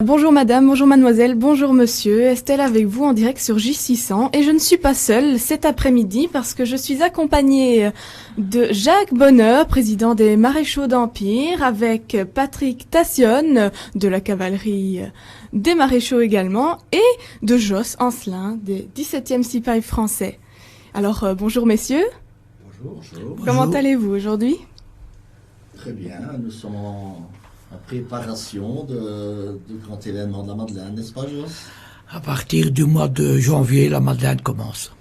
Bonjour madame, bonjour mademoiselle, bonjour monsieur, Estelle avec vous en direct sur J600 et je ne suis pas seule cet après-midi parce que je suis accompagnée de Jacques Bonheur, président des Maréchaux d'Empire, avec Patrick Tassionne de la cavalerie des Maréchaux également et de Jos Ancelin des 17e Sipahi français. Alors bonjour messieurs. Bonjour. Comment allez-vous aujourd'hui? Très bien, nous sommes en préparation du grand événement de la Madeleine, n'est-ce pas Jos? À partir du mois de janvier, la Madeleine commence.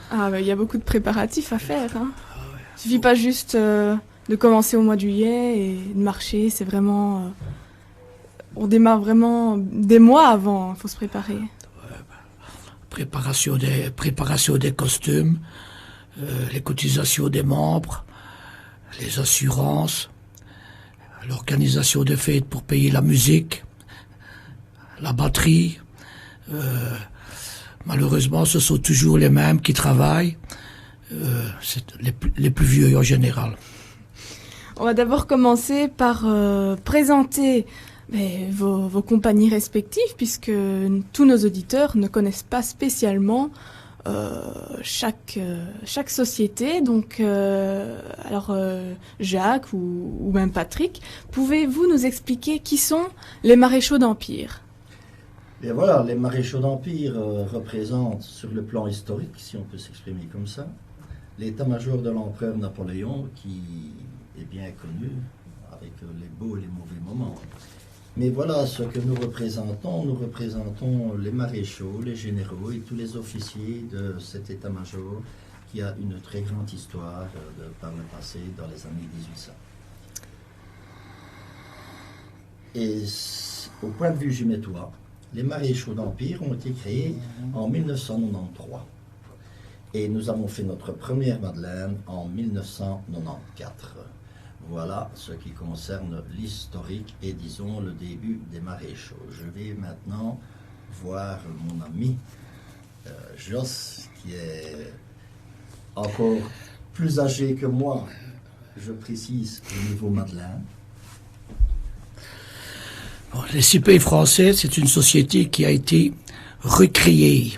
Ah bah, y a beaucoup de préparatifs à faire. Hein. Il suffit pas juste de commencer au mois de juillet et de marcher, c'est vraiment... on démarre vraiment des mois avant, il faut se préparer. Préparation des costumes, les cotisations des membres, les assurances, l'organisation des fêtes pour payer la musique, la batterie. Malheureusement, ce sont toujours les mêmes qui travaillent, les plus vieux en général. On va d'abord commencer par présenter vos compagnies respectives, puisque tous nos auditeurs ne connaissent pas spécialement chaque société. Donc, Jacques ou même Patrick, pouvez-vous nous expliquer qui sont les Maréchaux d'Empire? Et voilà, les Maréchaux d'Empire représentent sur le plan historique, si on peut s'exprimer comme ça, l'état-major de l'empereur Napoléon qui est bien connu avec les beaux et les mauvais moments. Mais voilà ce que nous représentons les maréchaux, les généraux et tous les officiers de cet état-major qui a une très grande histoire par le passé, dans les années 1800. Et au point de vue jumétois, les maréchaux d'Empire ont été créés en 1993. Et nous avons fait notre première Madeleine en 1994. Voilà ce qui concerne l'historique et disons le début des maréchaux. Je vais maintenant voir mon ami Jos, qui est encore plus âgé que moi, je précise, au niveau Madeleine. Bon, les Sipahi français, c'est une société qui a été recréée.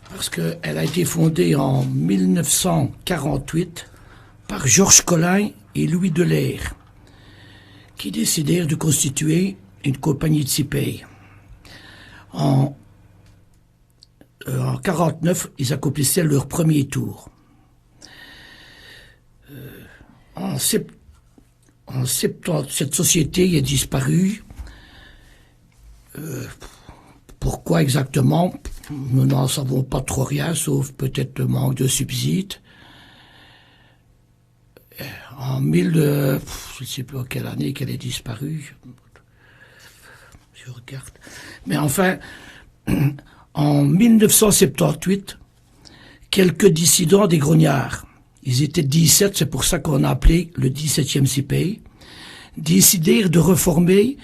Parce qu'elle a été fondée en 1948 par Georges Collin et Louis Delair, qui décidèrent de constituer une compagnie de Sipahi. En 1949, ils accomplissaient leur premier tour. En 70, cette société est disparue. Pourquoi exactement? Nous n'en savons pas trop rien, sauf peut-être le manque de subsides. Je ne sais plus en quelle année qu'elle est disparue. Je regarde. Mais enfin, en 1978, quelques dissidents des Grognards, ils étaient 17, c'est pour ça qu'on a appelé le 17e Sipahi, décidèrent de reformer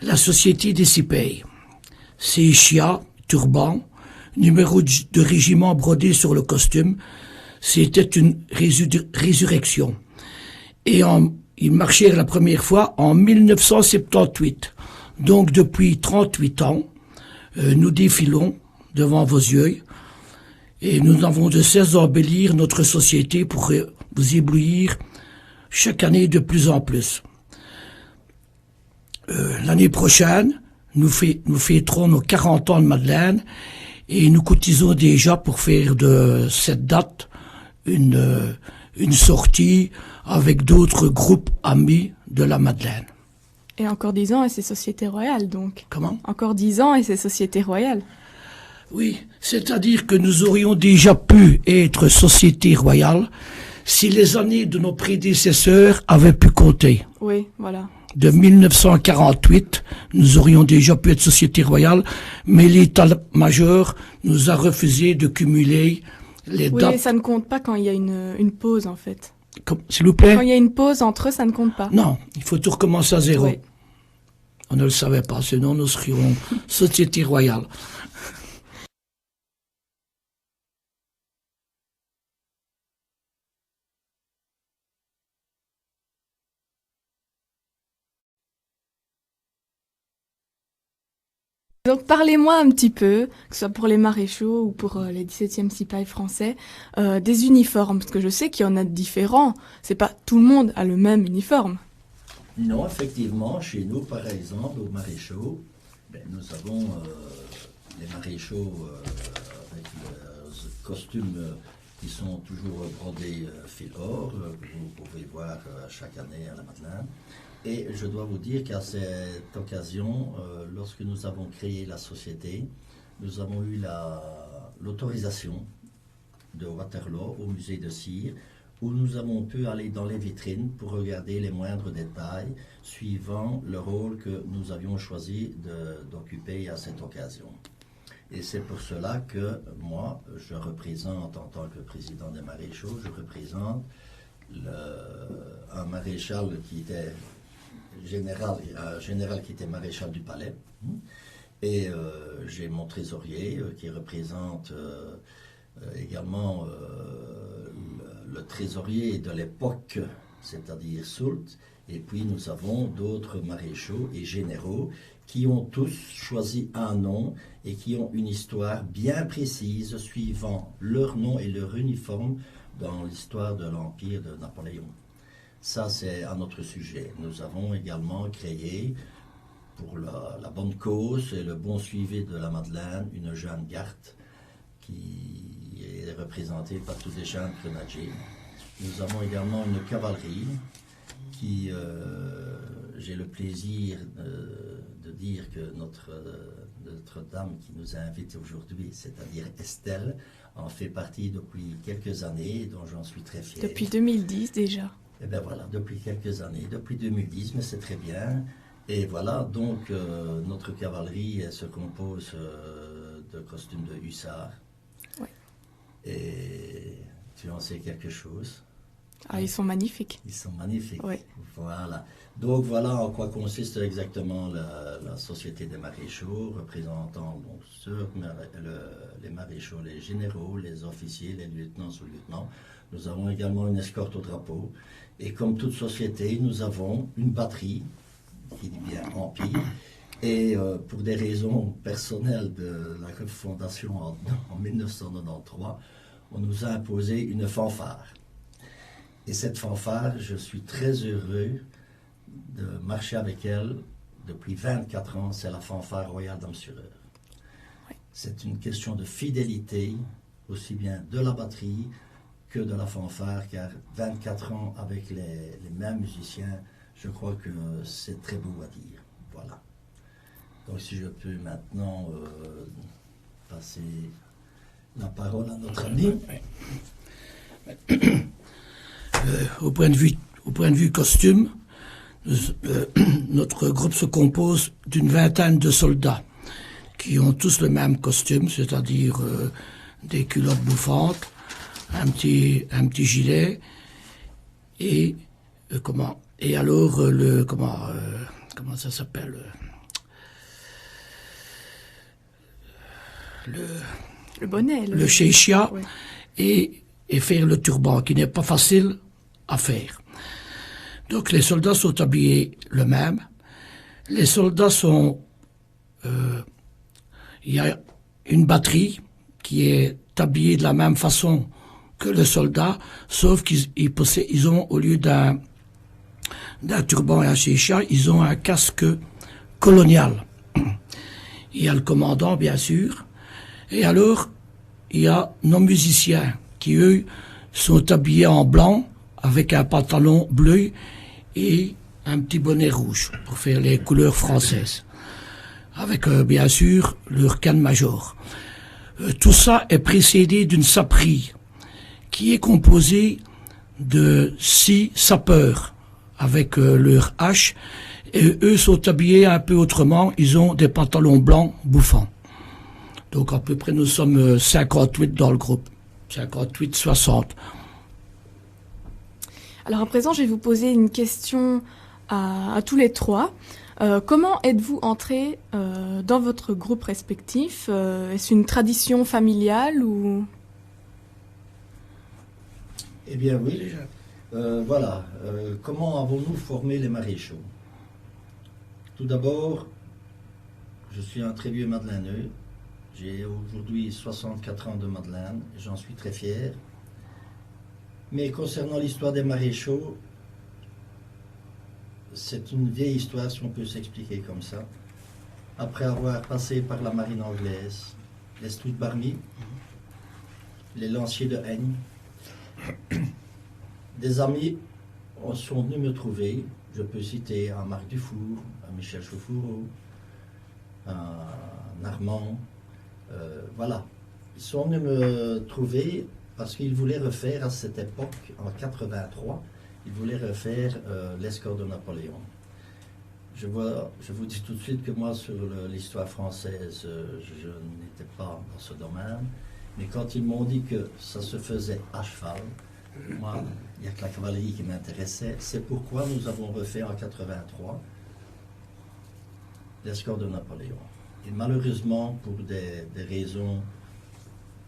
la société des Sipahi. Ces chia, turban, numéro de régiment brodé sur le costume, c'était une résurrection. Et ils marchèrent la première fois en 1978. Donc depuis 38 ans, nous défilons devant vos yeux et nous n'avons de cesse d'embellir notre société pour vous éblouir chaque année de plus en plus. L'année prochaine, nous fêterons nos 40 ans de Madeleine et nous cotisons déjà pour faire de cette date une sortie avec d'autres groupes amis de la Madeleine. Et encore 10 ans et c'est Société Royale, donc. Comment? Encore 10 ans et c'est Société Royale. Oui, c'est-à-dire que nous aurions déjà pu être Société Royale si les années de nos prédécesseurs avaient pu compter. Oui, voilà. De 1948, nous aurions déjà pu être Société Royale, mais l'état-major nous a refusé de cumuler les dates. Oui, mais ça ne compte pas quand il y a une pause, en fait. S'il vous plaît? Quand il y a une pause entre eux, ça ne compte pas. Non, il faut tout recommencer à zéro. Oui. On ne le savait pas, sinon nous serions Société Royale. Donc parlez-moi un petit peu, que ce soit pour les maréchaux ou pour les 17e cipayes français, des uniformes, parce que je sais qu'il y en a de différents. C'est pas tout le monde a le même uniforme. Non, effectivement, chez nous, par exemple, aux maréchaux, nous avons les maréchaux avec leurs costumes qui sont toujours brodés fil or, que vous pouvez voir chaque année à la Madeleine. Et je dois vous dire qu'à cette occasion, lorsque nous avons créé la société, nous avons eu l'autorisation de Waterloo au musée de cire, où nous avons pu aller dans les vitrines pour regarder les moindres détails suivant le rôle que nous avions choisi d'occuper à cette occasion. Et c'est pour cela que moi, je représente, en tant que président des maréchaux, je représente un maréchal qui était général qui était maréchal du palais. Et j'ai mon trésorier qui représente également le trésorier de l'époque, c'est-à-dire Soult. Et puis nous avons d'autres maréchaux et généraux qui ont tous choisi un nom et qui ont une histoire bien précise suivant leur nom et leur uniforme dans l'histoire de l'Empire de Napoléon. Ça, c'est un autre sujet. Nous avons également créé, pour la bonne cause et le bon suivi de la Madeleine, une jeune garde qui est représentée par tous les jeunes grenadiers. Nous avons également une cavalerie qui, j'ai le plaisir de dire que notre dame qui nous a invités aujourd'hui, c'est-à-dire Estelle, en fait partie depuis quelques années, dont j'en suis très fier. Depuis 2010 déjà. Et bien voilà, depuis quelques années, depuis 2010, mais c'est très bien. Et voilà, donc notre cavalerie elle se compose de costumes de hussards. Ouais. Et tu en sais quelque chose? Ah, ils sont magnifiques. Ils sont magnifiques. Oui. Voilà. Donc voilà en quoi consiste exactement la Société des maréchaux, représentant donc les maréchaux, les généraux, les officiers, les lieutenants, sous-lieutenants. Nous avons également une escorte au drapeau. Et comme toute société, nous avons une batterie, qui dit bien Empire. Et pour des raisons personnelles de la refondation en 1993, on nous a imposé une fanfare. Et cette fanfare, je suis très heureux de marcher avec elle depuis 24 ans. C'est la fanfare royale d'Amsureur. Oui. C'est une question de fidélité, aussi bien de la batterie que de la fanfare, car 24 ans avec les mêmes musiciens, je crois que c'est très beau à dire. Voilà. Donc si je peux maintenant passer la parole à notre ami. Au point de vue costume, notre groupe se compose d'une vingtaine de soldats qui ont tous le même costume, c'est-à-dire des culottes bouffantes, un petit gilet et alors comment ça s'appelle le bonnet, le chéchia, ouais. et faire le turban qui n'est pas facile à faire. Donc les soldats sont habillés le même. Les soldats sont il y a une batterie qui est habillée de la même façon que le soldat, sauf qu'ils ont, au lieu d'un turban et un chéchia, ils ont un casque colonial. Il y a le commandant, bien sûr, et alors il y a nos musiciens qui, eux, sont habillés en blanc avec un pantalon bleu et un petit bonnet rouge pour faire les couleurs françaises, avec bien sûr leur canne-major. Tout ça est précédé d'une saperie qui est composée de 6 sapeurs avec leur hache, et eux sont habillés un peu autrement, ils ont des pantalons blancs bouffants. Donc à peu près nous sommes 58 dans le groupe, 58-60. Alors à présent, je vais vous poser une question à tous les trois. Comment êtes-vous entrés dans votre groupe respectif? Est-ce une tradition familiale ou... Eh bien oui, voilà. Comment avons-nous formé les maréchaux? Tout d'abord, je suis un très vieux Madelineux. J'ai aujourd'hui 64 ans de Madeleine et j'en suis très fier. Mais concernant l'histoire des maréchaux, c'est une vieille histoire, si on peut s'expliquer comme ça. Après avoir passé par la marine anglaise, les Stoutbarmy, les lanciers de Heigne, des amis sont venus me trouver. Je peux citer un Marc Dufour, un Michel Chauffourou, un Armand. Voilà. Ils sont venus me trouver parce qu'ils voulaient refaire à cette époque, en 83, ils voulaient refaire l'escorte de Napoléon. Je vous dis tout de suite que moi, sur l'histoire française, je n'étais pas dans ce domaine. Mais quand ils m'ont dit que ça se faisait à cheval, moi, il n'y a que la cavalerie qui m'intéressait. C'est pourquoi nous avons refait en 83 l'escorte de Napoléon. Et malheureusement, pour des raisons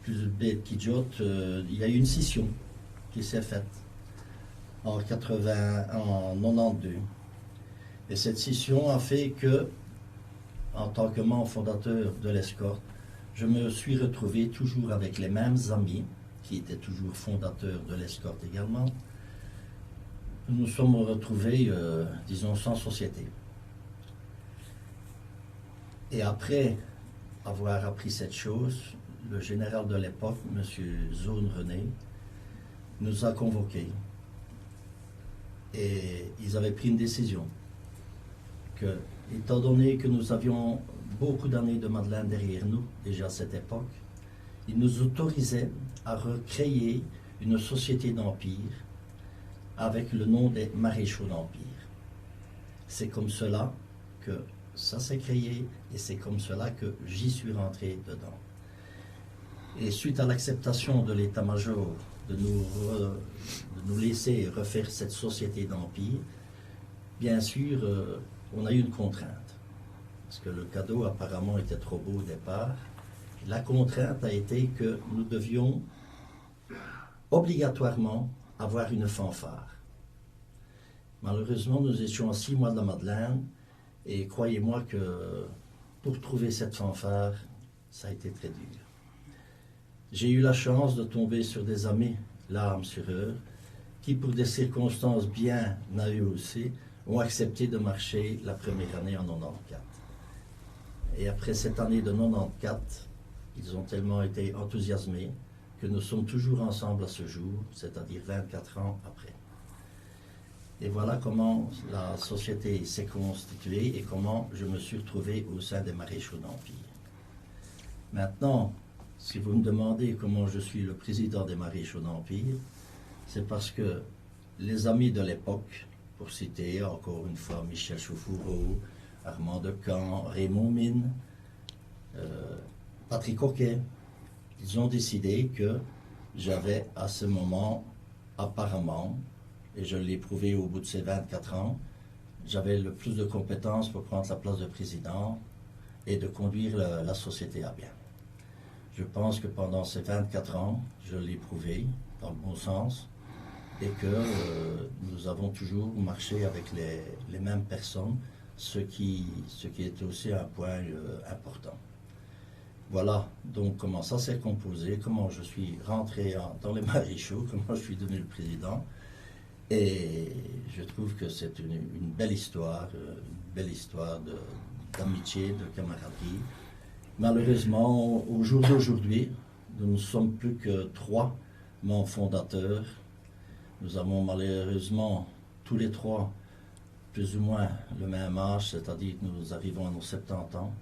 plus bêtes qu'idiotes, il y a eu une scission qui s'est faite en 92. Et cette scission a fait que, en tant que membre fondateur de l'escorte, je me suis retrouvé toujours avec les mêmes amis, qui étaient toujours fondateurs de l'escorte également. Nous nous sommes retrouvés, disons, sans société. Et après avoir appris cette chose, le général de l'époque, M. Zone René, nous a convoqués. Et ils avaient pris une décision que, étant donné que nous avions beaucoup d'années de Madeleine derrière nous, déjà à cette époque, ils nous autorisaient à recréer une société d'empire avec le nom des maréchaux d'empire. C'est comme cela que ça s'est créé et c'est comme cela que j'y suis rentré dedans. Et suite à l'acceptation de l'état-major de nous laisser refaire cette société d'empire, bien sûr, on a eu une contrainte. Parce que le cadeau apparemment était trop beau au départ. La contrainte a été que nous devions obligatoirement avoir une fanfare. Malheureusement, nous étions à 6 mois de la Madeleine et croyez-moi que pour trouver cette fanfare, ça a été très dur. J'ai eu la chance de tomber sur des amis, larmes sur eux, qui pour des circonstances bien à eux aussi, ont accepté de marcher la première année en 94. Et après cette année de 94, ils ont tellement été enthousiasmés que nous sommes toujours ensemble à ce jour, c'est-à-dire 24 ans après. Et voilà comment la société s'est constituée et comment je me suis retrouvé au sein des maréchaux d'Empire. Maintenant, si vous me demandez comment je suis le président des maréchaux d'Empire, c'est parce que les amis de l'époque, pour citer encore une fois Michel Chauffourou, Armand Decamp, Raymond Mine, Patrick Coquet, ils ont décidé que j'avais à ce moment, apparemment, et je l'ai prouvé au bout de ces 24 ans, j'avais le plus de compétences pour prendre la place de président et de conduire la société à bien. Je pense que pendant ces 24 ans, je l'ai prouvé dans le bon sens et que nous avons toujours marché avec les mêmes personnes, ce qui est aussi un point important. Voilà donc comment ça s'est composé, comment je suis rentré dans les maréchaux, comment je suis devenu le président. Et je trouve que c'est une belle histoire d'amitié, de camaraderie. Malheureusement, au jour d'aujourd'hui, nous ne sommes plus que 3 membres fondateurs. Nous avons malheureusement tous les 3 plus ou moins le même âge, c'est-à-dire que nous arrivons à nos 70 ans.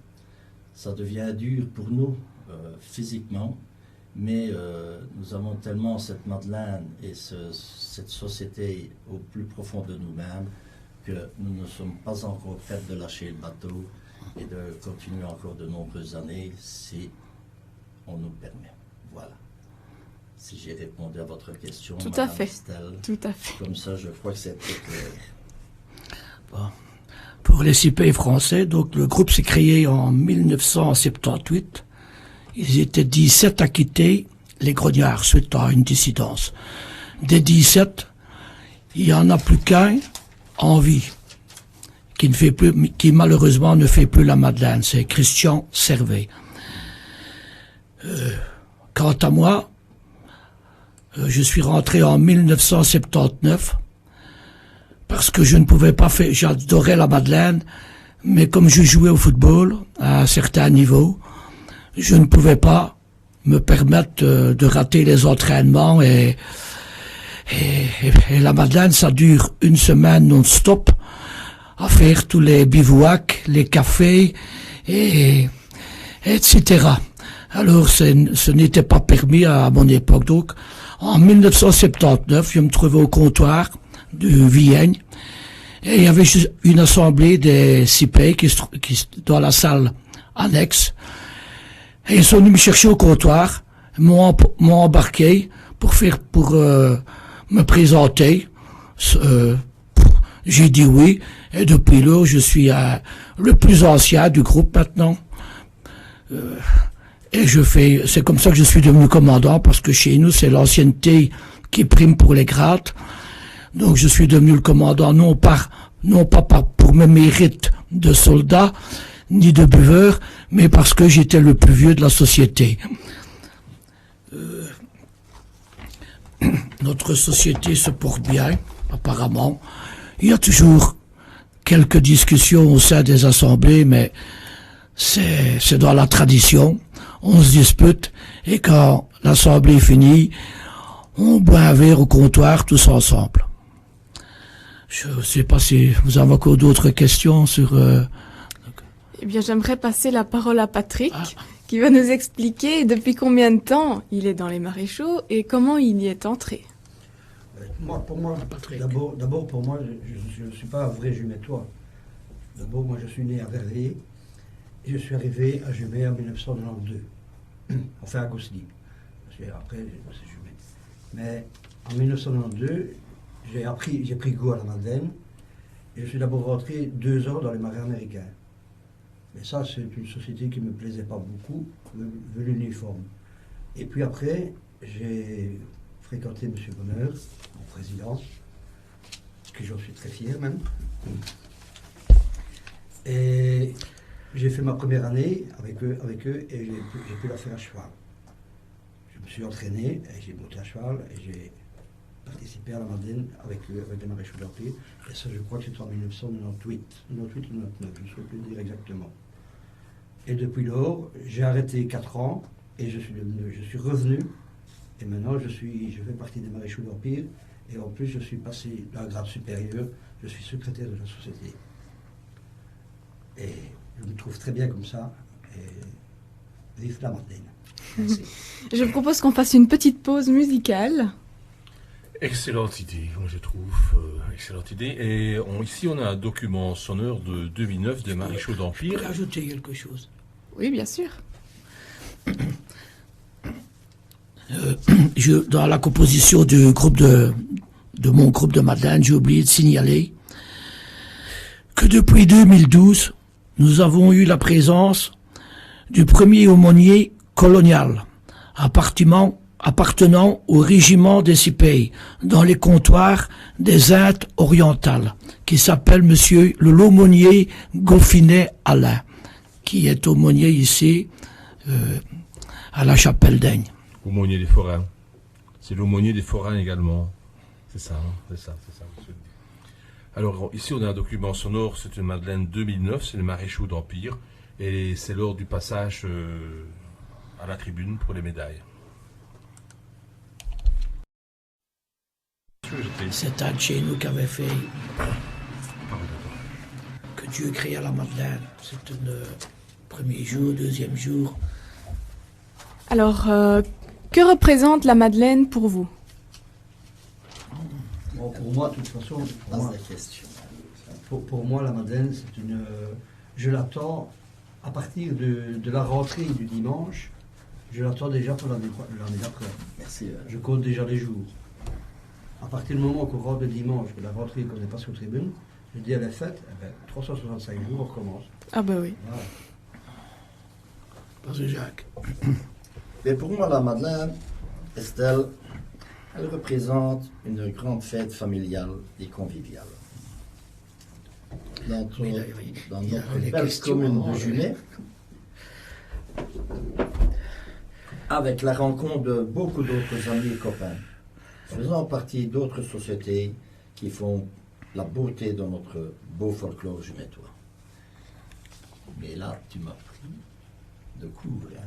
Ça devient dur pour nous physiquement, mais nous avons tellement cette Madeleine et cette société au plus profond de nous-mêmes que nous ne sommes pas encore prêts de lâcher le bateau et de continuer encore de nombreuses années si on nous le permet. Voilà. Si j'ai répondu à votre question, Tout Madame à fait. Estelle, Tout à fait. comme ça, je crois que c'est très clair. Bon. Pour les 6 pays français, donc le groupe s'est créé en 1978. Ils étaient 17 à quitter les grognards suite à une dissidence. Des 17, il n'y en a plus qu'un en vie, qui malheureusement ne fait plus la Madeleine. C'est Christian Servet. Quant à moi, je suis rentré en 1979 parce que je ne pouvais pas faire, j'adorais la Madeleine, mais comme je jouais au football à un certain niveau, je ne pouvais pas me permettre de rater les entraînements et la Madeleine, ça dure une semaine non-stop à faire tous les bivouacs, les cafés, etc. Alors, ce n'était pas permis à mon époque. Donc, en 1979, je me trouvais au comptoir de Vienne et il y avait une assemblée des CIPEI dans la salle annexe. Et ils sont venus me chercher au comptoir, m'ont embarqué pour me présenter. J'ai dit oui, et depuis là, je suis le plus ancien du groupe maintenant. Et c'est comme ça que je suis devenu commandant, parce que chez nous, c'est l'ancienneté qui prime pour les grades. Donc je suis devenu le commandant, non pas pour mes mérites de soldat, ni de buveur, mais parce que j'étais le plus vieux de la société. Notre société se porte bien, apparemment. Il y a toujours quelques discussions au sein des assemblées, mais c'est dans la tradition. On se dispute, et quand l'assemblée est finie, on boit un verre au comptoir tous ensemble. Je ne sais pas si vous avez encore d'autres questions sur... Eh bien, j'aimerais passer la parole à Patrick, qui va nous expliquer depuis combien de temps il est dans les Maréchaux et comment il y est entré. Pour moi, d'abord pour moi, je ne suis pas un vrai jumétois. D'abord, moi, je suis né à Verviers et je suis arrivé à Jumet en 1992. Enfin, à Gosselies. Après, c'est Jumet. Mais en 1992, j'ai pris goût à la Madeleine et je suis d'abord rentré 2 ans dans les marais américains. Mais ça, c'est une société qui ne me plaisait pas beaucoup, vu l'uniforme. Et puis après, j'ai fréquenté M. Bonheur, mon président, que j'en suis très fier même. Et j'ai fait ma première année avec eux et j'ai pu la faire à cheval. Je me suis entraîné, et j'ai monté à cheval et j'ai participé à la Madeleine avec les Maréchaux d'Empire. Et ça, je crois que c'était en 1998 ou 1999, je ne saurais plus dire exactement. Et depuis lors, j'ai arrêté 4 ans et je suis revenu. Et maintenant, je fais partie des Maréchaux d'Empire. Et en plus, je suis passé d'un grade supérieur. Je suis secrétaire de la société. Et je me trouve très bien comme ça. Et vive la Madeleine. Merci. Je propose qu'on fasse une petite pause musicale. Excellente idée, moi je trouve. Excellente idée. Et ici, on a un document sonore de 2009 des Maréchaux d'Empire. Je peux rajouter quelque chose? Oui, bien sûr. Dans la composition du groupe de mon groupe de Madeleine, j'ai oublié de signaler que depuis 2012, nous avons eu la présence du premier aumônier colonial appartenant au régiment des CIPEI dans les comptoirs des Indes orientales, qui s'appelle monsieur l'aumônier Goffinet Alain, qui est aumônier ici à la Chapelle d'Aigne. Aumônier des forains. C'est l'aumônier des forains également. C'est ça, hein, c'est ça, monsieur. Alors ici on a un document sonore, c'est une Madeleine 2009, c'est les Maréchaux d'Empire, et c'est lors du passage à la tribune pour les médailles. C'est un de chez nous qui avait fait que Dieu créa la Madeleine. C'est le premier jour, deuxième jour. Alors, que représente la Madeleine pour vous? Bon, pour moi, de toute façon, pour moi, la Madeleine, c'est une... je l'attends à partir de la rentrée du dimanche. Je l'attends déjà pour l'année d'après. Merci. Je compte déjà les jours. À partir du moment qu'on rentre le dimanche, que la rentrée, qu'on n'est pas sur tribune, je dis à la fête, 365 jours, on recommence. Ah bah oui. Voilà. Vas-y, Jacques. Mais pour moi, la Madeleine, Estelle, elle représente une grande fête familiale et conviviale. dans il y a notre des belle questions, commune de oui. Jumet, avec la rencontre de beaucoup d'autres amis et copains, faisant partie d'autres sociétés qui font la beauté de notre beau folklore jumétois. Mais là, tu m'as pris de court, hein.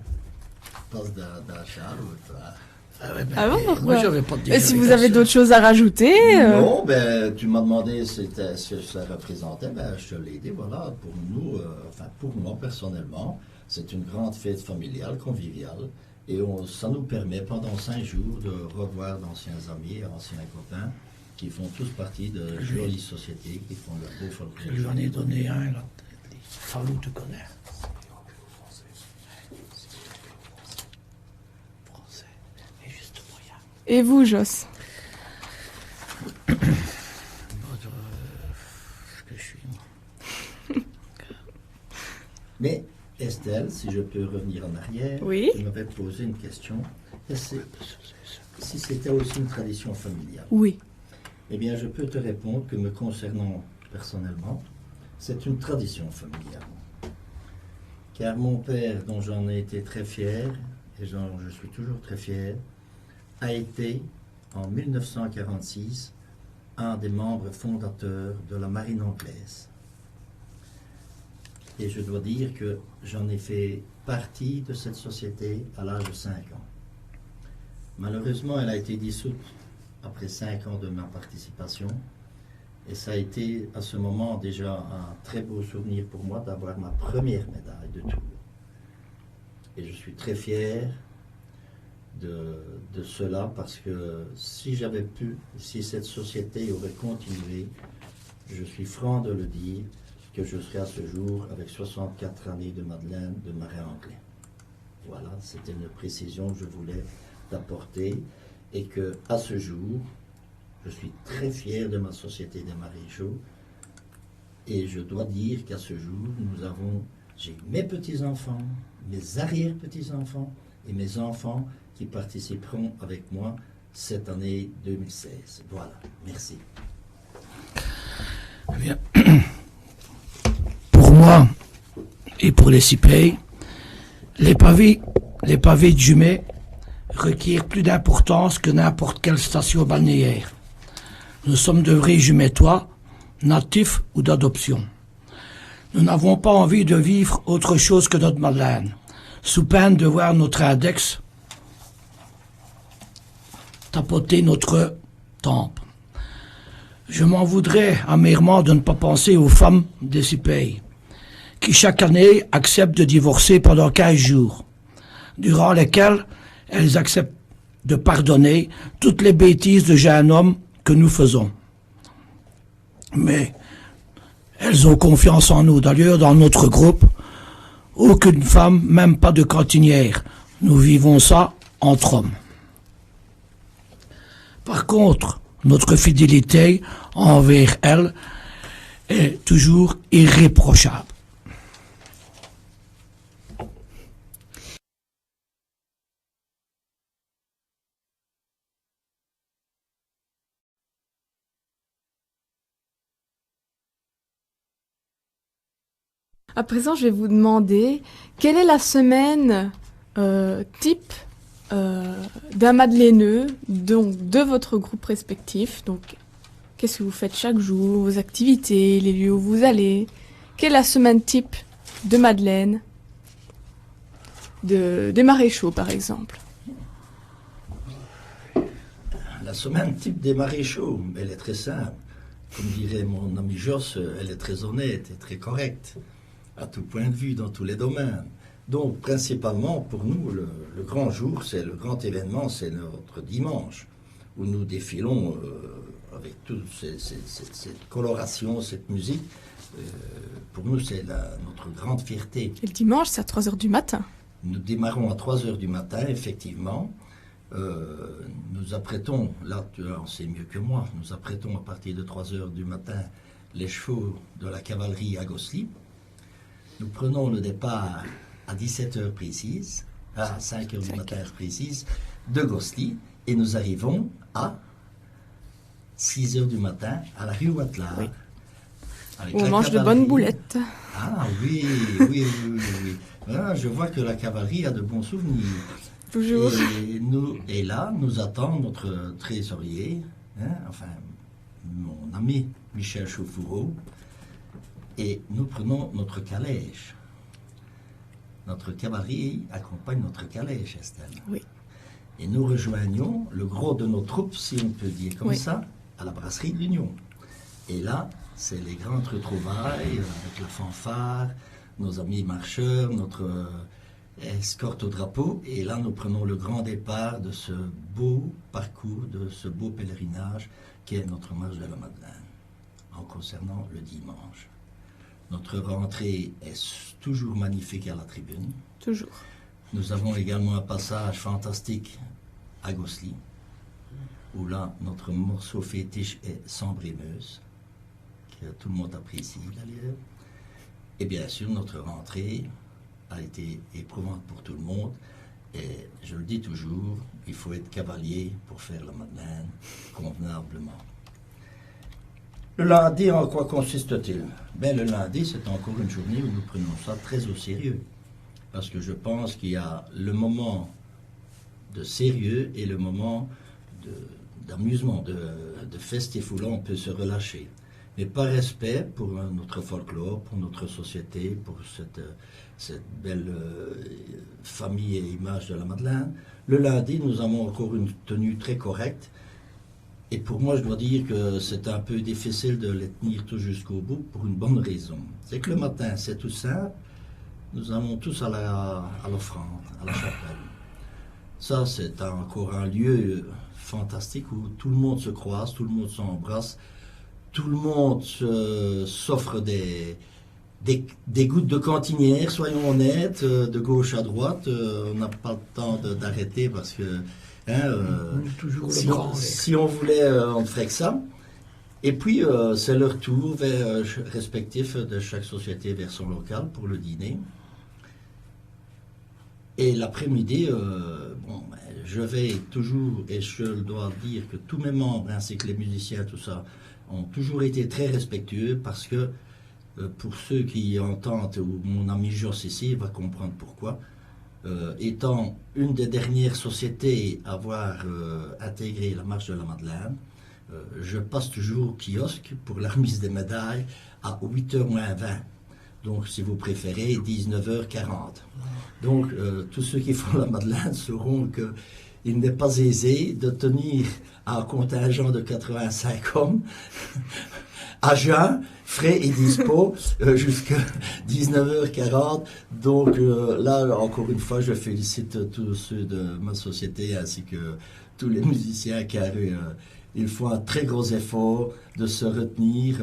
Passe d'un char ou ça. Ah, ouais, ben, Ah bon, moi, pourquoi j'avais pas de Et si vous délégation. avez d'autres choses à rajouter Non, ben, tu m'as demandé ce que ça représentait, ben, je te l'ai dit, voilà, pour nous, enfin, pour moi personnellement, c'est une grande fête familiale, conviviale, et ça nous permet pendant 5 jours de revoir d'anciens amis, anciens copains, qui font tous partie de jolies sociétés, qui font leur beau Je folklore. lui en ai donné un, là. Fallou te connaît. Français. Et juste moyen. Et vous, Joss? Ce que je suis, moi. Mais, Estelle, si je peux revenir en arrière, Oui. tu m'avais posé une question. Si c'était aussi une tradition familiale. Oui. Eh bien, je peux te répondre que me concernant personnellement, c'est une tradition familiale. Car mon père, dont j'en ai été très fier, et dont je suis toujours très fier, a été, en 1946, un des membres fondateurs de la marine anglaise. Et je dois dire que j'en ai fait partie de cette société à l'âge de 5 ans. Malheureusement, elle a été dissoute après 5 ans de ma participation. Et ça a été à ce moment déjà un très beau souvenir pour moi d'avoir ma première médaille de Tours. Et je suis très fier de cela parce que si j'avais pu, si cette société aurait continué, je suis franc de le dire, que je serais à ce jour avec 64 années de Madeleine de marin anglais. Voilà, c'était une précision que je voulais t'apporter et que à ce jour, je suis très fier de ma société des maréchaux et je dois dire qu'à ce jour, j'ai mes petits-enfants, mes arrière-petits-enfants et mes enfants qui participeront avec moi cette année 2016. Voilà, merci. Bien. Pour moi et pour les Cipay, les pavés de Jumet requièrent plus d'importance que n'importe quelle station balnéaire. Nous sommes de vrais Jumétois, natifs ou d'adoption. Nous n'avons pas envie de vivre autre chose que notre Madeleine, sous peine de voir notre index tapoter notre tempe. Je m'en voudrais amèrement de ne pas penser aux femmes des Cipay, qui chaque année acceptent de divorcer pendant 15 jours, durant lesquels elles acceptent de pardonner toutes les bêtises de jeunes hommes que nous faisons. Mais elles ont confiance en nous. D'ailleurs, dans notre groupe, aucune femme, même pas de cantinière. Nous vivons ça entre hommes. Par contre, notre fidélité envers elles est toujours irréprochable. À présent, je vais vous demander quelle est la semaine type d'un Madeleineux, donc de votre groupe respectif. Donc, qu'est-ce que vous faites chaque jour, vos activités, les lieux où vous allez. Quelle est la semaine type de Madeleine, des maréchaux par exemple? La semaine type des maréchaux, elle est très simple. Comme dirait mon ami Joss, elle est très honnête et très correcte, à tout point de vue, dans tous les domaines. Donc, principalement, pour nous, le grand jour, c'est le grand événement, c'est notre dimanche, où nous défilons avec toute cette coloration, cette musique. Pour nous, c'est notre grande fierté. Et le dimanche, c'est à 3h du matin. Nous démarrons à 3h du matin, effectivement. Nous apprêtons, là tu en sais mieux que moi, nous apprêtons à partir de 3h du matin les chevaux de la cavalerie à Gosselies. Nous prenons le départ à 17h précise, à 5h du matin précise, de Gosselies, et nous arrivons à 6h du matin à la rue Watelard, Avec Où on la mange de cavalerie. bonnes boulettes. Ah oui, oui, oui, oui, oui. Ah, je vois que la cavalerie a de bons souvenirs. Toujours. Et là, nous attend notre trésorier, hein, enfin, mon ami Michel Chauffourreau, et nous prenons notre calèche. Notre cavalerie accompagne notre calèche, Estelle. Oui. Et nous rejoignons le gros de nos troupes, si on peut dire comme Oui. ça, à la brasserie de l'Union. Et là, c'est les grandes retrouvailles avec la fanfare, nos amis marcheurs, notre escorte au drapeau. Et là, nous prenons le grand départ de ce beau parcours, de ce beau pèlerinage qui est notre marche de la Madeleine, en concernant le dimanche. Notre rentrée est toujours magnifique à la tribune. Toujours. Nous avons également un passage fantastique à Gosselies, où là, notre morceau fétiche est Sambre-et-Meuse, que tout le monde apprécie d'ailleurs. Et bien sûr, notre rentrée a été éprouvante pour tout le monde. Et je le dis toujours, il faut être cavalier pour faire la Madeleine convenablement. Le lundi, en quoi consiste-t-il? Ben, le lundi, c'est encore une journée où nous prenons ça très au sérieux. Parce que je pense qu'il y a le moment de sérieux et le moment d'amusement, de festif où là on peut se relâcher. Mais par respect pour notre folklore, pour notre société, pour cette belle famille et image de la Madeleine, le lundi, nous avons encore une tenue très correcte. Et pour moi, je dois dire que c'est un peu difficile de les tenir tout jusqu'au bout pour une bonne raison. C'est que le matin, c'est tout simple. Nous allons tous à l'offrande, à la chapelle. Ça, c'est encore un lieu fantastique où tout le monde se croise, tout le monde s'embrasse, tout le monde s'offre des gouttes de cantinière, soyons honnêtes, de gauche à droite. On n'a pas le temps d'arrêter parce que Toujours le si, grand. si on voulait, on ne ferait que ça. Et puis, c'est leur tour respectif de chaque société vers son local pour le dîner. Et l'après-midi, je vais toujours, et je dois dire que tous mes membres, ainsi que les musiciens, tout ça, ont toujours été très respectueux parce que, pour ceux qui entendent, ou mon ami Joss ici va comprendre pourquoi, étant une des dernières sociétés à avoir intégré la marche de la Madeleine, je passe toujours au kiosque pour la remise des médailles à 8h moins 20. Donc, si vous préférez, 19h40. Donc, tous ceux qui font la Madeleine sauront qu'il n'est pas aisé de tenir un contingent de 85 hommes à jeun, frais et dispo, jusqu'à 19h40. Donc, là, encore une fois, je félicite tous ceux de ma société ainsi que tous les musiciens car ils font un très gros effort de se retenir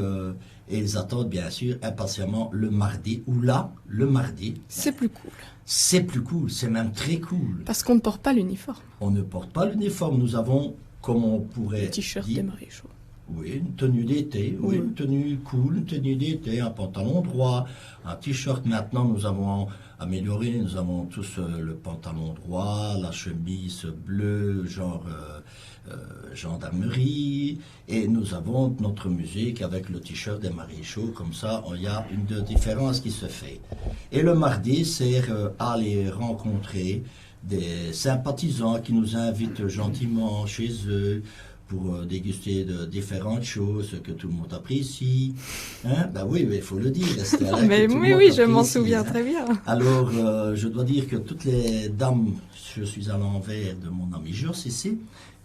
et ils attendent bien sûr impatiemment le mardi, ou là, le mardi. C'est plus cool. C'est plus cool, c'est même très cool. Parce qu'on ne porte pas l'uniforme. On ne porte pas l'uniforme, nous avons, comme on pourrait Le t-shirt dire, des maréchaux. oui, une tenue d'été, oui, une tenue cool, une tenue d'été, un pantalon droit, un t-shirt. Maintenant, nous avons amélioré, nous avons tous le pantalon droit, la chemise bleue, genre gendarmerie, et nous avons notre musique avec le t-shirt des maréchaux, comme ça, il y a une différence qui se fait. Et le mardi sert à aller rencontrer des sympathisants qui nous invitent gentiment chez eux, pour déguster de différentes choses que tout le monde apprécie. Hein? Ben oui, il faut le dire. Mais oui, je m'en souviens très bien. Alors, je dois dire que toutes les dames, je suis à l'envers de mon ami Joss ici,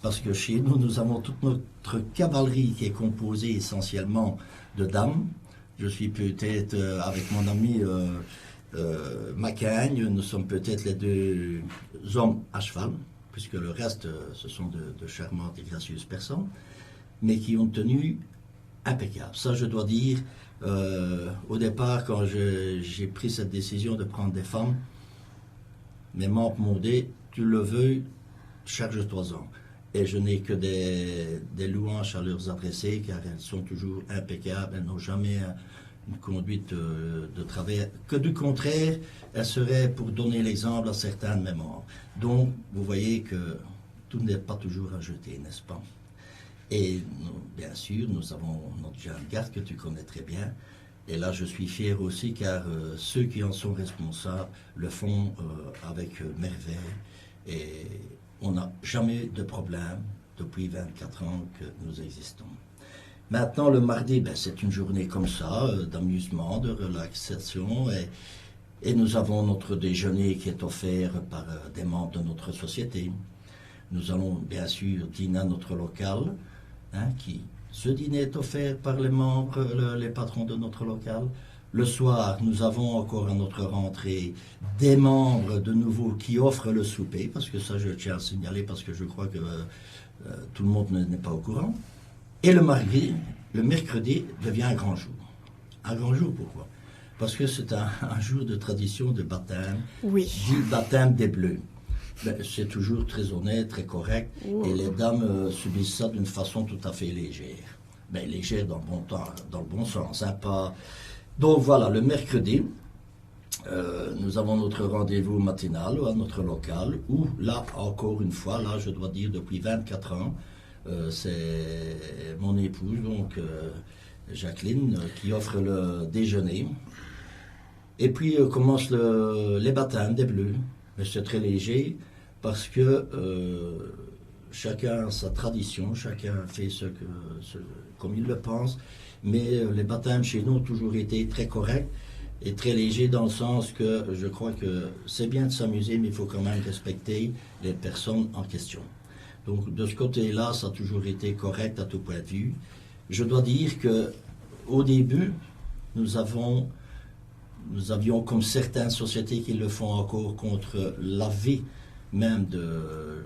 parce que chez nous, nous avons toute notre cavalerie qui est composée essentiellement de dames. Je suis peut-être avec mon ami Macagne, nous sommes peut-être les deux hommes à cheval, puisque le reste, ce sont de charmantes et gracieuses personnes, mais qui ont tenu impeccable. Ça, je dois dire, au départ, quand j'ai pris cette décision de prendre des femmes, mes membres m'ont dit, tu le veux, charge-toi-en. Et je n'ai que des louanges à leur adresser, car elles sont toujours impeccables, elles n'ont jamais une conduite de travers, que du contraire, elle serait pour donner l'exemple à certains de mes membres. Donc, vous voyez que tout n'est pas toujours à jeter, n'est-ce pas? Et bien sûr, nous avons notre jeune garde que tu connais très bien, Et là, je suis fier aussi car ceux qui en sont responsables le font avec merveille. Et on n'a jamais de problème depuis 24 ans que nous existons. Maintenant, le mardi, ben, c'est une journée comme ça, d'amusement, de relaxation. Et nous avons notre déjeuner qui est offert par des membres de notre société. Nous allons bien sûr dîner à notre local. Ce dîner est offert par les membres, les patrons de notre local. Le soir, nous avons encore à notre rentrée des membres de nouveau qui offrent le souper, parce que ça je tiens à signaler, parce que je crois que tout le monde n'est pas au courant. Et le mercredi devient un grand jour. Un grand jour, pourquoi? Parce que c'est un jour de tradition de baptême, Oui. dit baptême des Bleus. Ben, c'est toujours très honnête, très correct, et les dames subissent ça d'une façon tout à fait légère. Ben, légère dans le bon sens, hein, pas... Donc voilà, le mercredi, nous avons notre rendez-vous matinal à notre local, où là, encore une fois, là, je dois dire, depuis 24 ans, c'est mon épouse, donc Jacqueline, qui offre le déjeuner. Et puis commencent les baptêmes des Bleus. Mais c'est très léger, parce que chacun a sa tradition, chacun fait comme il le pense. Mais les baptêmes chez nous ont toujours été très corrects et très légers, dans le sens que je crois que c'est bien de s'amuser, mais il faut quand même respecter les personnes en question. Donc de ce côté-là, ça a toujours été correct à tout point de vue. Je dois dire que au début, nous avions, comme certaines sociétés qui le font encore, contre l'avis même de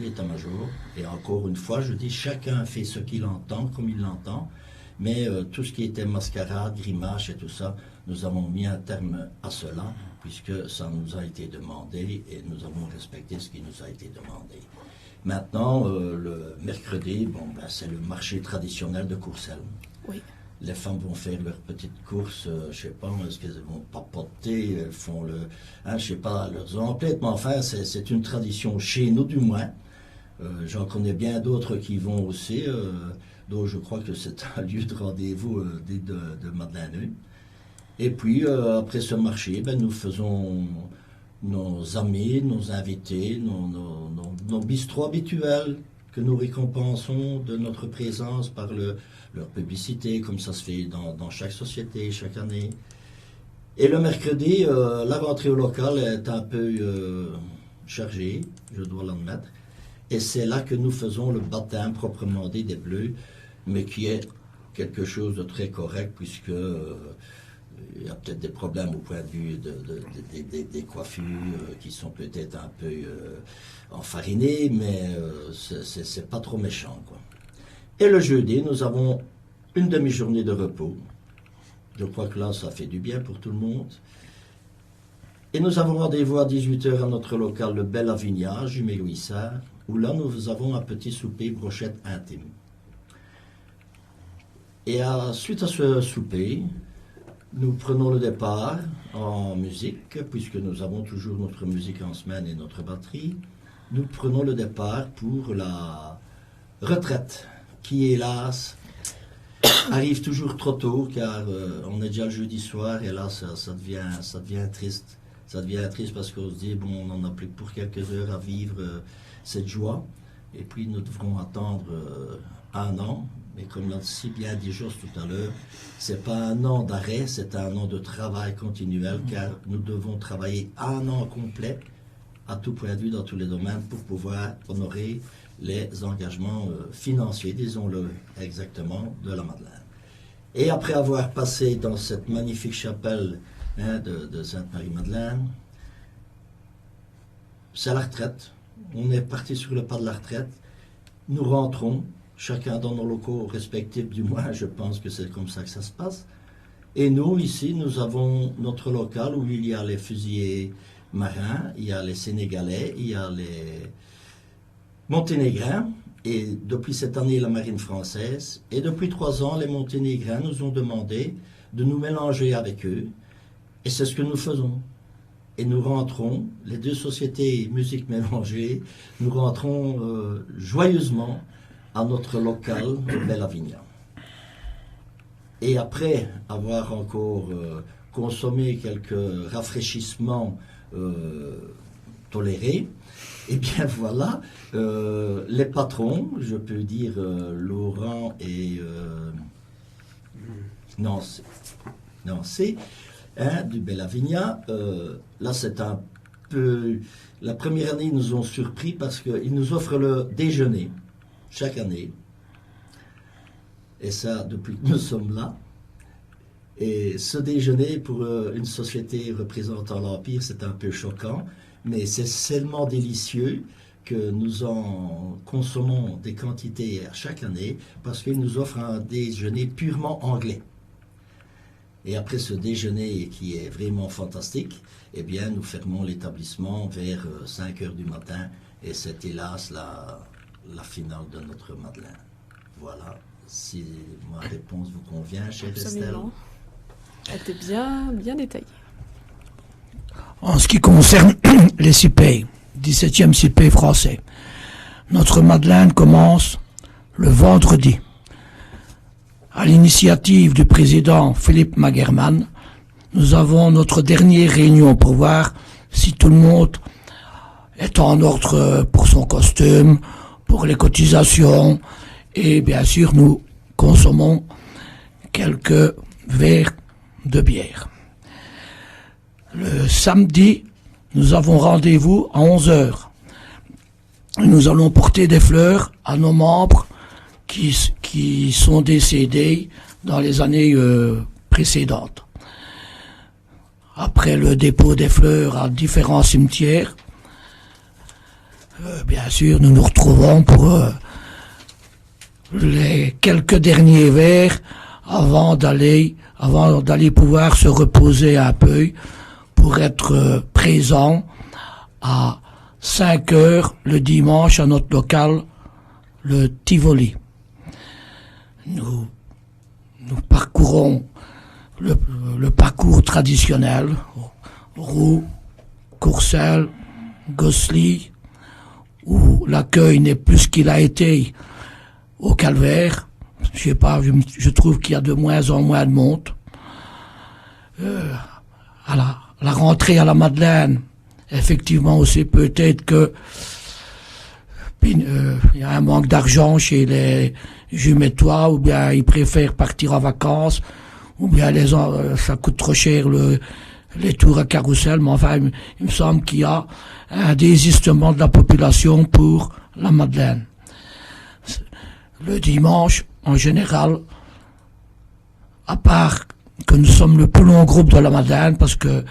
l'état-major. Et encore une fois, je dis, chacun fait ce qu'il entend, comme il l'entend. Mais tout ce qui était mascarade, grimace et tout ça, nous avons mis un terme à cela, puisque ça nous a été demandé et nous avons respecté ce qui nous a été demandé. Maintenant, le mercredi, c'est le marché traditionnel de Courcelles. Oui. Les femmes vont faire leurs petites courses, je ne sais pas, est-ce qu'elles vont papoter, elles font je ne sais pas, leurs emplettes, mais enfin, c'est une tradition chez nous du moins. J'en connais bien d'autres qui vont aussi, donc je crois que c'est un lieu de rendez-vous de Madeleine. Et puis, après ce marché, nous faisons nos amis, nos invités, nos bistrots habituels que nous récompensons de notre présence par leur publicité, comme ça se fait dans chaque société, chaque année. Et le mercredi, la rentrée au local est un peu chargée, je dois l'admettre. Et c'est là que nous faisons le baptême proprement dit des Bleus, mais qui est quelque chose de très correct, puisque il y a peut-être des problèmes au point de vue des coiffures qui sont peut-être un peu enfarinées, mais c'est pas trop méchant, quoi. Et le jeudi, nous avons une demi-journée de repos. Je crois que là, ça fait du bien pour tout le monde. Et nous avons rendez-vous à 18h à notre local, le Bel Avignage, Jumélouissard, où là, nous avons un petit souper brochette intime. Et suite à ce souper, nous prenons le départ en musique, puisque nous avons toujours notre musique en semaine et notre batterie. Nous prenons le départ pour la retraite, qui hélas arrive toujours trop tôt, car on est déjà le jeudi soir, et là ça devient triste. Ça devient triste parce qu'on se dit, on n'en a plus que pour quelques heures à vivre cette joie, et puis nous devrons attendre 1 an. Mais comme l'a si bien dit Jos tout à l'heure, c'est pas 1 an d'arrêt, c'est 1 an de travail continuel, car nous devons travailler 1 an complet, à tout point de vue, dans tous les domaines, pour pouvoir honorer les engagements financiers, disons-le exactement, de la Madeleine. Et après avoir passé dans cette magnifique chapelle de Sainte-Marie-Madeleine, c'est la retraite. On est parti sur le pas de la retraite. Nous rentrons, chacun dans nos locaux respectifs, du moins, je pense que c'est comme ça que ça se passe. Et nous, ici, nous avons notre local où il y a les fusiliers marins, il y a les Sénégalais, il y a les Monténégrins, et depuis cette année, la marine française. Et depuis 3 ans, les Monténégrins nous ont demandé de nous mélanger avec eux. Et c'est ce que nous faisons. Et nous rentrons, les 2 sociétés musique mélangée, nous rentrons joyeusement à notre local, Bel Avignon. Et après avoir encore consommé quelques rafraîchissements tolérés, eh bien voilà, les patrons, je peux dire Laurent et Nancy, du Bellavigna, là c'est un peu... La première année, ils nous ont surpris parce qu'ils nous offrent le déjeuner chaque année. Et ça, depuis que nous sommes là. Et ce déjeuner, pour une société représentant l'Empire, c'est un peu choquant. Mais c'est tellement délicieux que nous en consommons des quantités chaque année parce qu'ils nous offrent un déjeuner purement anglais. Et après ce déjeuner qui est vraiment fantastique, eh bien, nous fermons l'établissement vers 5 heures du matin. Et c'est hélas la finale de notre Madeleine. Voilà. Si ma réponse vous convient, chère Estelle. Absolument. Elle était bien détaillée. En ce qui concerne les CIPEI, 17e CIPEI français, notre Madeleine commence le vendredi. À l'initiative du président Philippe Magerman, nous avons notre dernière réunion pour voir si tout le monde est en ordre pour son costume, pour les cotisations, et bien sûr nous consommons quelques verres de bière. Le samedi, nous avons rendez-vous à 11h. Nous allons porter des fleurs à nos membres qui sont décédés dans les années précédentes. Après le dépôt des fleurs à différents cimetières, bien sûr, nous nous retrouvons pour les quelques derniers verres avant d'aller pouvoir se reposer un peu pour être présent à 5 heures le dimanche à notre local, le Tivoli. Nous parcourons le parcours traditionnel, Roux, Courcelles, Gosselies, où l'accueil n'est plus qu'il a été au Calvaire. Je sais pas, je trouve qu'il y a de moins en moins de monde. À la rentrée à la Madeleine, effectivement aussi peut-être que il y a un manque d'argent chez les Jumétois, ou bien ils préfèrent partir en vacances, ou bien ça coûte trop cher les tours à carrousel, mais enfin il me semble qu'il y a un désistement de la population pour la Madeleine. Le dimanche, en général, à part que nous sommes le plus long groupe de la Madeleine, parce que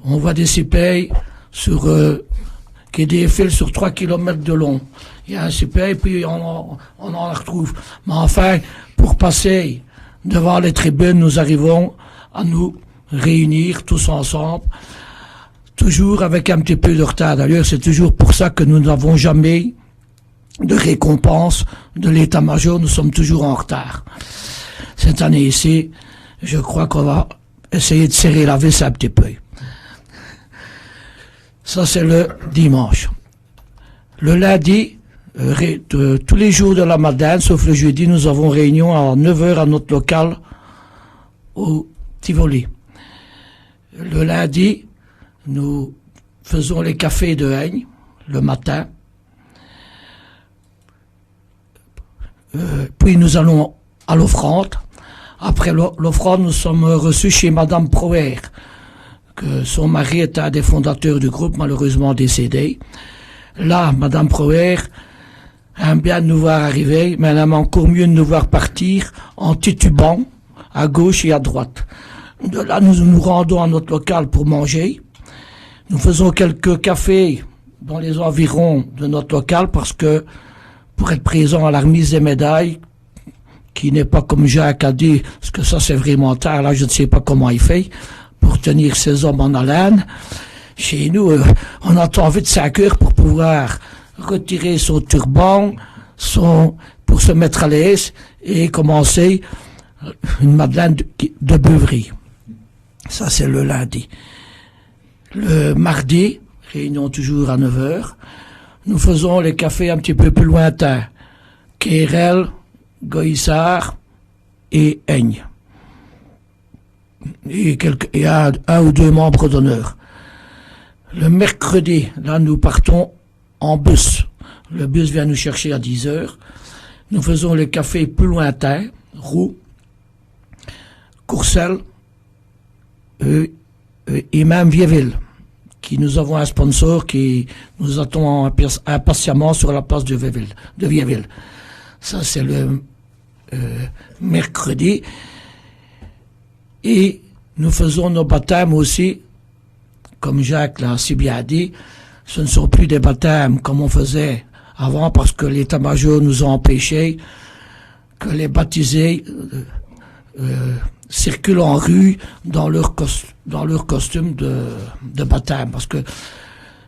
on voit des CIPEI qui défilent sur 3 km de long. Il y a un CIPEI, puis on en retrouve. Mais enfin, pour passer devant les tribunes, nous arrivons à nous réunir tous ensemble, toujours avec un petit peu de retard. D'ailleurs, c'est toujours pour ça que nous n'avons jamais de récompense de l'état-major, nous sommes toujours en retard. Cette année-ci, je crois qu'on va essayer de serrer la vis un petit peu. Ça, c'est le dimanche. Le lundi, tous les jours de la Madeleine, sauf le jeudi, nous avons réunion à 9h à notre local au Tivoli. Le lundi, nous faisons les cafés de Aigne le matin. Puis nous allons à l'offrande. Après l'offrande, nous sommes reçus chez Madame Prouer, que son mari est un des fondateurs du groupe, malheureusement décédé. Là, Madame Prouer aime bien nous voir arriver, mais elle aime encore mieux de nous voir partir en titubant à gauche et à droite. De là, nous nous rendons à notre local pour manger. Nous faisons quelques cafés dans les environs de notre local parce que pour être présent à la remise des médailles, qui n'est pas comme Jacques a dit, parce que ça c'est vraiment tard, là je ne sais pas comment il fait, pour tenir ses hommes en haleine. Chez nous, on attend vite 5 heures pour pouvoir retirer son turban, pour se mettre à l'aise et commencer une Madeleine de beuverie. Ça c'est le lundi. Le mardi, réunion toujours à 9h, nous faisons les cafés un petit peu plus lointains. Quérel, Goïssard et Aigne. Et un ou deux membres d'honneur. Le mercredi, là, nous partons en bus. Le bus vient nous chercher à 10 heures. Nous faisons les cafés plus lointains, Roux, Courcelles et même Viéville, qui nous avons un sponsor qui nous attend impatiemment sur la place de Viéville. Ça, c'est le mercredi. Et nous faisons nos baptêmes aussi, comme Jacques l'a si bien dit, ce ne sont plus des baptêmes comme on faisait avant parce que l'état-major nous a empêché que les baptisés circulent en rue dans leur costume de baptême. Parce que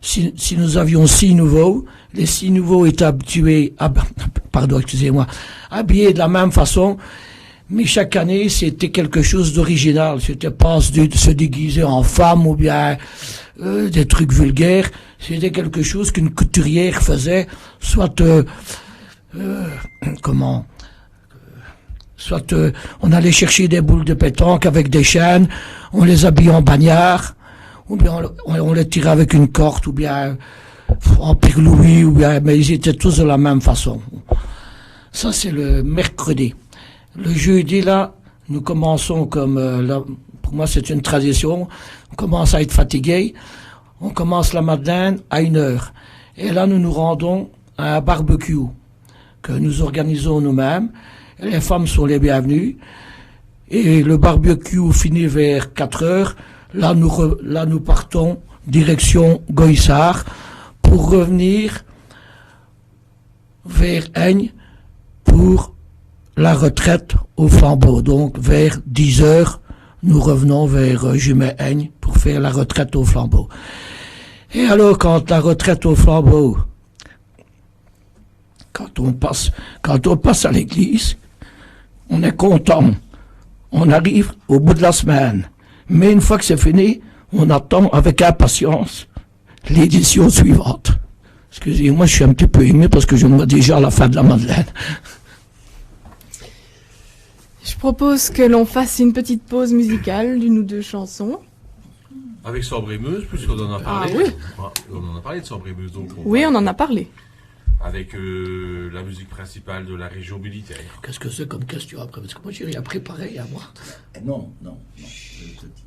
si nous avions 6 nouveaux, les 6 nouveaux étaient habillés de la même façon, mais chaque année, c'était quelque chose d'original. C'était pas de se déguiser en femme ou bien des trucs vulgaires. C'était quelque chose qu'une couturière faisait, soit on allait chercher des boules de pétanque avec des chaînes, on les habillait en bagnard, ou bien on les tirait avec une corde, ou bien en pirlouis, ou bien, mais ils étaient tous de la même façon. Ça, c'est le mercredi. Le jeudi, là, nous commençons comme, pour moi, c'est une tradition. On commence à être fatigué. On commence la madeleine à 1h. Et là, nous nous rendons à un barbecue que nous organisons nous-mêmes. Les femmes sont les bienvenues. Et le barbecue finit vers 4h. Là, nous partons direction Goissard pour revenir vers Aigne pour la retraite au flambeau. Donc, vers 10h, nous revenons vers Jumet-Aigne pour faire la retraite au flambeau. Et alors, quand la retraite au flambeau, quand on passe à l'église, on est content. On arrive au bout de la semaine. Mais une fois que c'est fini, on attend avec impatience l'édition suivante. Excusez-moi, je suis un petit peu ému parce que je me vois déjà à la fin de la Madeleine. Je propose que l'on fasse une petite pause musicale d'une ou deux chansons. Avec Sambre et Meuse, puisqu'on en a parlé. Ah oui. On en a parlé de Sambre et Meuse. Donc Oui, on en a parlé. Avec la musique principale de la région militaire. Qu'est-ce que c'est comme question après? Parce que moi, j'ai rien préparé à moi. Non. Je te dis.